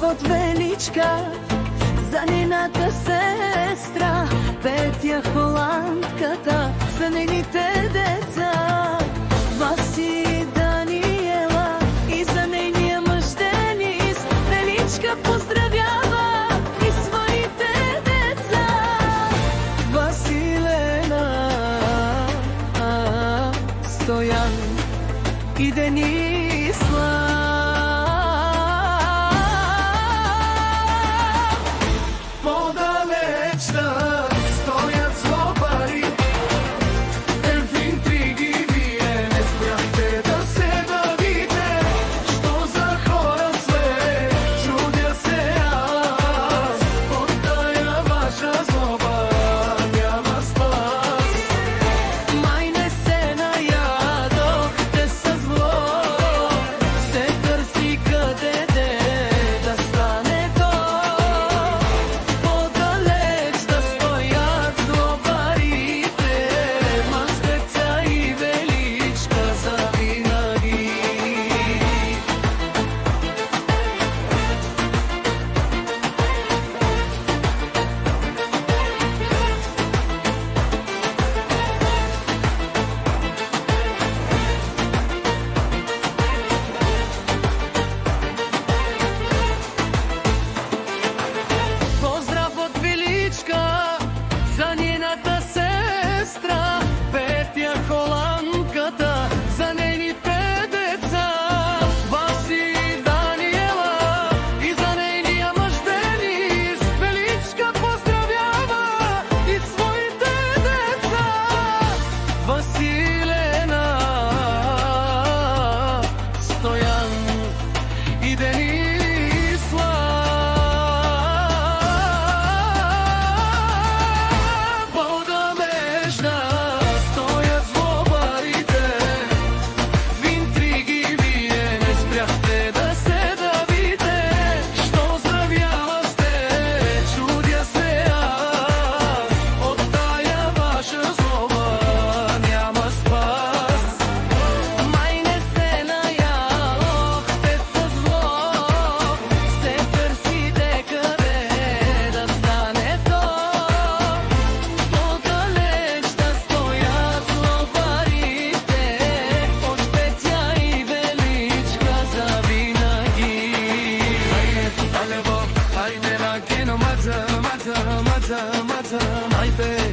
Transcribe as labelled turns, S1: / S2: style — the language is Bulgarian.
S1: от величка за нейната сестра, Петя холандката, за нейните деца Васи и Даниела и за нейния мъж Денис. Величка поздравява и своите деца. Василена, Стоян и Денисла. За нейната сестра, Петя холандката, за нейните деца Васи и Даниела и за нейния мъж Денис. Величка поздравява и своите деца. Василена, Стоян и Денисла. Mata, mata, mata, mata, mata,